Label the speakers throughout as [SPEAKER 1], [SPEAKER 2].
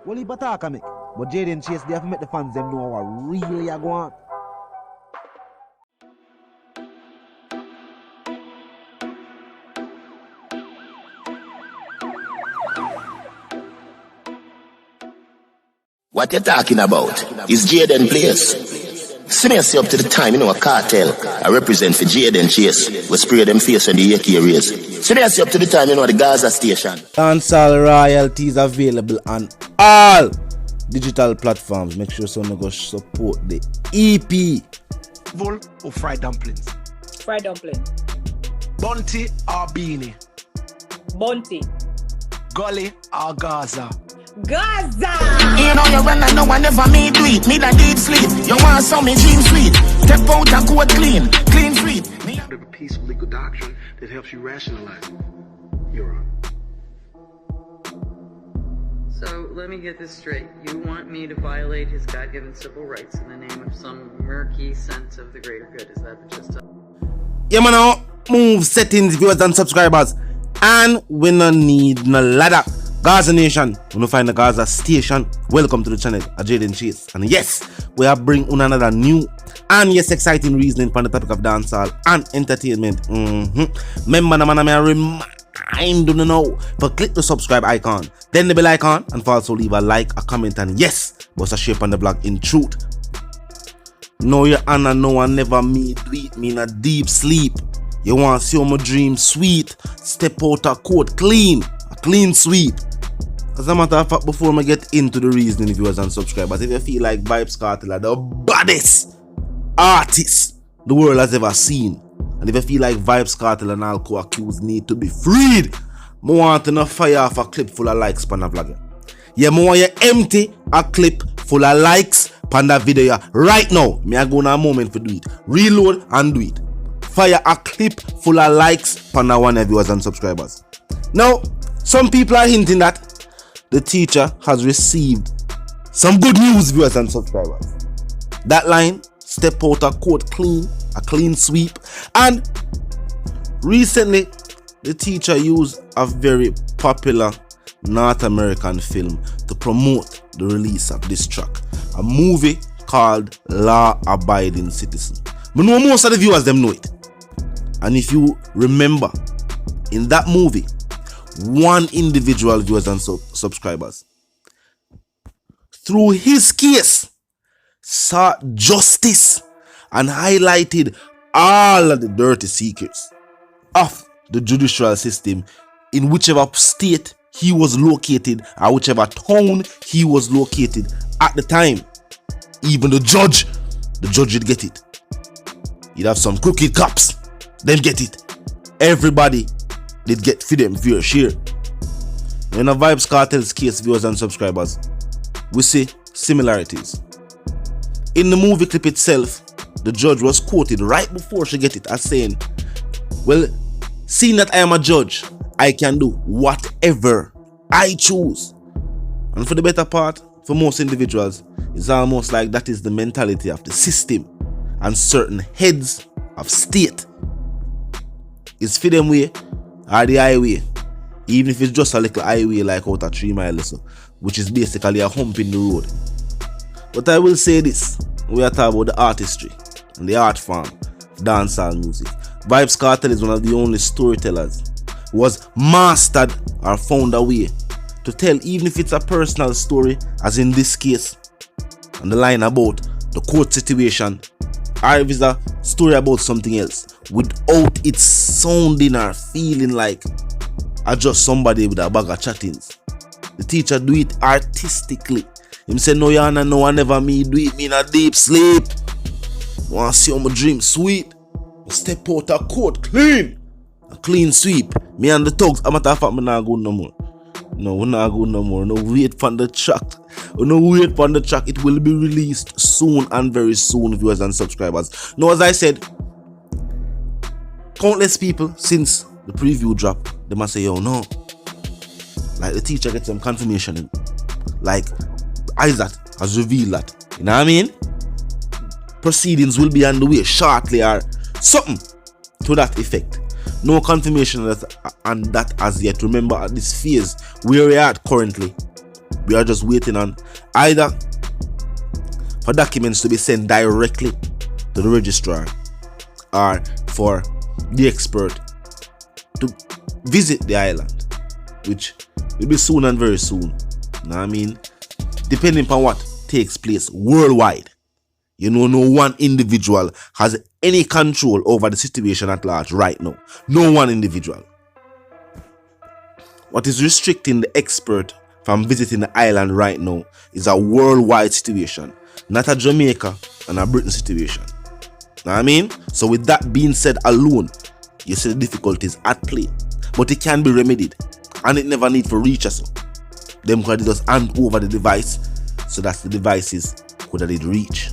[SPEAKER 1] Well, he bataka me. But Jayden Chase, they have to make the fans them know what really are going on.
[SPEAKER 2] What you talking about is Jayden place. See me up to the time, a cartel. I represent for Jayden Chase. We spray them face on the AK rays. See me up to the time, the Gaza station.
[SPEAKER 1] Dancehall royalties available on all digital platforms. Make sure someone go support the EP.
[SPEAKER 3] Vol or fried dumplings?
[SPEAKER 4] Fried dumpling.
[SPEAKER 3] Bunty or beanie?
[SPEAKER 4] Bunty.
[SPEAKER 3] Gully or Gaza?
[SPEAKER 4] Gaza!
[SPEAKER 2] You know you when I know I never me do it. Need a deep sleep. You want some me dream sweet. Step out and go clean. Clean sweet.
[SPEAKER 5] A peaceful legal doctrine that helps you rationalize it. You're on.
[SPEAKER 6] So let me get this straight. You want me to violate his God-given civil rights in the name of some murky sense of the greater good? Is that the gist of it?
[SPEAKER 1] Yeah, man, now move settings, viewers and subscribers. And we no need no ladder. Gaza Nation, when you find the Gaza station, welcome to the channel, Jayden Chase. And yes, we are bringing on another new and yes, exciting reasoning on the topic of dancehall and entertainment. Remember, man, I remind you now, but click the subscribe icon, then the bell icon, and also leave a like, a comment, and yes, what's a shape on the blog in truth. No, your honor, no one never me do it, me in a deep sleep. You want to see my dream sweet, step out a coat clean, a clean sweep. As a matter of fact, before I get into the reasoning, viewers and subscribers, if you feel like Vybz Kartel are the baddest artist the world has ever seen, and if you feel like Vybz Kartel and all co-accused need to be freed, I want to fire off a clip full of likes on the vlog. Yeah, I want you empty a clip full of likes on the video right now. Me I go in a moment for do it. Reload and do it. Fire a clip full of likes on the one of viewers and subscribers. Now, some people are hinting that the teacher has received some good news, viewers and subscribers. That line, step out a coat clean, a clean sweep. And recently, the teacher used a very popular North American film to promote the release of this track. A movie called Law Abiding Citizen. But no, most of the viewers them know it. And if you remember, in that movie, one individual, viewers and subscribers, through his case, sought justice and highlighted all of the dirty secrets of the judicial system in whichever state he was located or whichever town he was located at the time. Even the judge would get it. You'd have some crooked cops, them get it. Everybody did get for them fair share. In a Vybz Kartel's case, viewers and subscribers, we see similarities. In the movie clip itself, the judge was quoted right before she get it as saying, well, seeing that I am a judge, I can do whatever I choose. And for the better part, for most individuals, it's almost like that is the mentality of the system and certain heads of state. It's for them way or the highway, even if it's just a little highway like out a 3 mile or so, which is basically a hump in the road. But I will say this, we are talking about the artistry and the art form, dancehall music. Vybz Kartel is one of the only storytellers who has mastered or found a way to tell, even if it's a personal story, as in this case, and the line about the court situation, or if it's a story about something else, without it sounding or feeling like just somebody with a bag of chattings. The teacher do it artistically. Him say, no, Yana, no, I never me do it, me in a deep sleep. Want to see how my dream sweet. Step out a coat clean. A clean sweep. Me and the thugs, a matter of fact, me not go no more. No, we're not going no more. No, wait for the track. No, wait for the track. It will be released soon and very soon, viewers and subscribers. Now, as I said, countless people since the preview drop, they must say, yo, no. Like the teacher gets some confirmation in. Like Isaac has revealed that. You know what I mean? Proceedings will be on the way shortly or something to that effect. No confirmation on that as yet. Remember, at this phase where we are at currently, We are just waiting on either for documents to be sent directly to the registrar or for the expert to visit the island, which will be soon and very soon. Know what I mean? Depending upon what takes place worldwide. You know, no one individual has any control over the situation at large right now. No one individual. What is restricting the expert from visiting the island right now is a worldwide situation, not a Jamaica and a Britain situation. Know what I mean? So with that being said alone, you see the difficulties at play. But it can be remedied. And it never need for reach us. Them could just hand over the device so that the devices could have reach.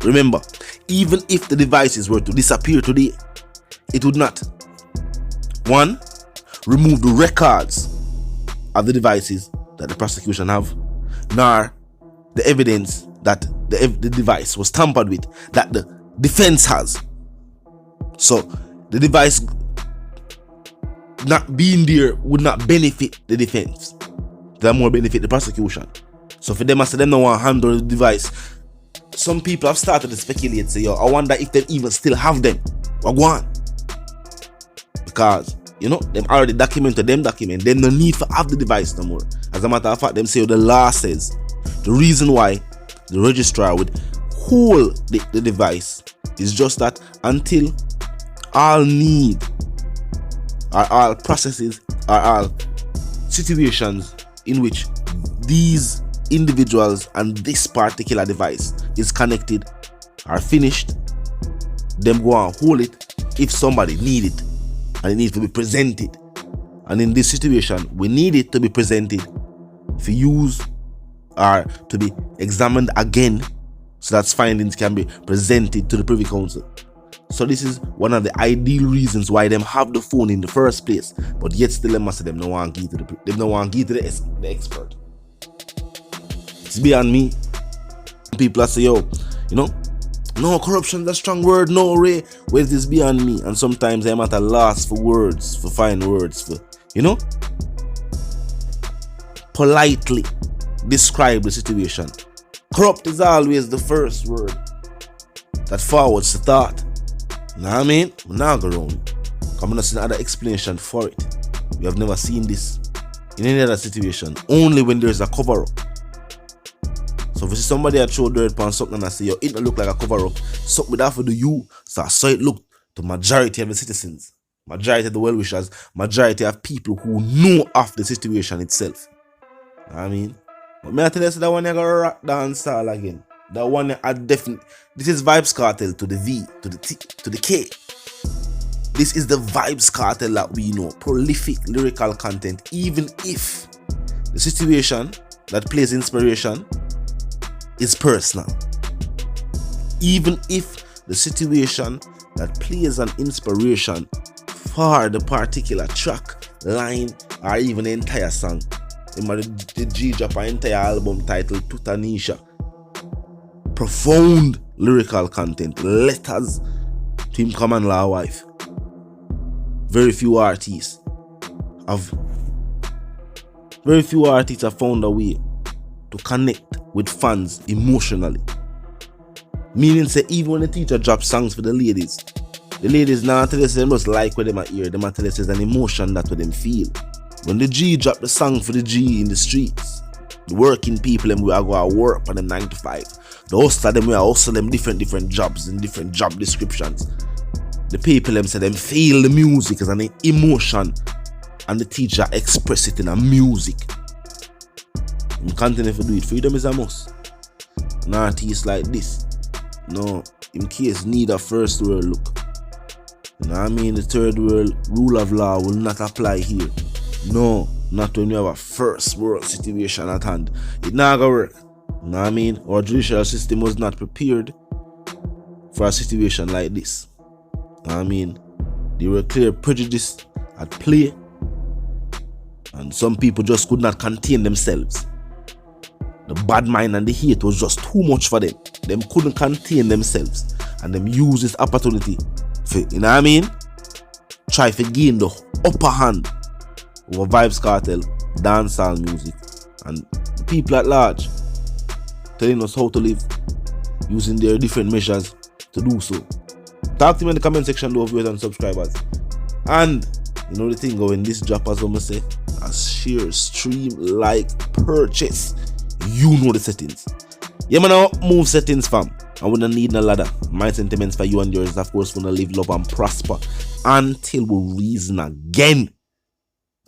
[SPEAKER 1] Remember, even if the devices were to disappear today, it would not, one, remove the records of the devices that the prosecution have, nor the evidence that the device was tampered with that the defense has. So the device not being there would not benefit the defense. That more benefit the prosecution. So for them, I say them no want to handle the device. Some people have started to speculate, say, yo, I wonder if they even still have them. What go on? Because, you know, them already documented them document. Them no need for have the device no more. As a matter of fact, them say the law says the reason why the registrar would hold the device is just that until all need or all processes or all situations in which these individuals and this particular device is connected are finished, them go and hold it if somebody need it and it needs to be presented. And in this situation, we need it to be presented for use or to be examined again so that findings can be presented to the Privy Council. So this is one of the ideal reasons why them have the phone in the first place, but yet still them must say them no want to give to the expert. It's beyond me. People say, yo, you know, no, corruption is a strong word, no way. Where's this beyond me? And sometimes I'm at a loss for words, for fine words, for, you know, politely describe the situation. Corrupt is always the first word that forwards the thought. Know what I mean? We're not going around. Come on, see another explanation for it. We have never seen this in any other situation. Only when there's a cover up. So if you see somebody that throw dirt upon something and I say, yo, it don't look like a cover up, something would have to do you. So I saw it look to majority of the citizens, majority of the well-wishers, majority of people who know of the situation itself. Know what I mean? But may I tell you that one you gotta rock dance all again. That one I definitely. This is Vybz Kartel to the V, to the T, to the K. This is the Vybz Kartel that we know. Prolific lyrical content. Even if the situation that plays inspiration is personal. Even if the situation that plays an inspiration for the particular track, line, or even the entire song. The G drop an entire album titled Tutanisha. Profound lyrical content, letters to him common law wife. Very few artists have found a way to connect with fans emotionally. Meaning say even when the teacher drops songs for the ladies now tell us they must like what them a hear, them tell us there's an emotion that what them feel. When the G drop the song for the G in the streets, the working people them we are go to work on them 9 to 5. The hustler them we are hustle them different jobs and different job descriptions. The people them say them feel the music as an emotion and the teacher express it in a music. You continue to do it. Freedom is a must. An artist like this, no, in case need a first world look. You know what I mean? The third world rule of law will not apply here. No, not when you have a first world situation at hand. It not gonna work. You know what I mean? Our judicial system was not prepared for a situation like this. You know what I mean? There were clear prejudice at play, and some people just could not contain themselves. The bad mind and the hate was just too much for them. Them couldn't contain themselves, and them use this opportunity for, you know what I mean? Try to gain the upper hand over Vybz Kartel, dancehall music, and the people at large, telling us how to live, using their different measures to do so. Talk to me in the comment section though, viewers and subscribers. And you know the thing going, this drop, as I'm say, a share, stream, like, purchase. You know the settings. Yeah, man, now move settings, fam. I wouldn't need no ladder. My sentiments for you and yours, of course, wanna live, love, and prosper until we reason again.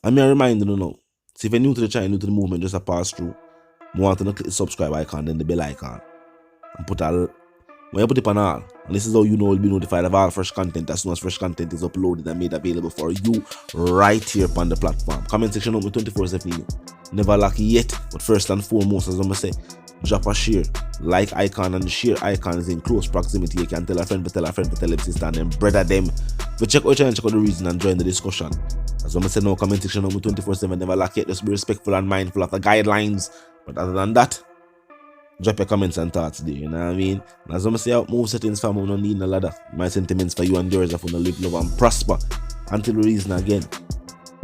[SPEAKER 1] I'm here reminding you now. So if you're new to the channel, new to the movement, just a pass through. You want to click the subscribe icon, then the bell icon, and put all. When you put it on all, and this is how you know you'll be notified of all fresh content as soon as fresh content is uploaded and made available for you right here upon the platform. Comment section open 24/7. Never lucky yet, but first and foremost, as I'm gonna say, drop a share, like icon, and the share icon is in close proximity. You can tell a friend, tell a sister, and then brother them. But check out channel, check out the reason, and join the discussion. As I'm gonna say, no comment section open 24/7. Never lucky yet. Just be respectful and mindful of the guidelines. But other than that, drop your comments and thoughts there, you know what I mean? And as I'm say, move settings, fam, we don't need no ladder. My sentiments for you and yours, if we live, love, and prosper until we reason again.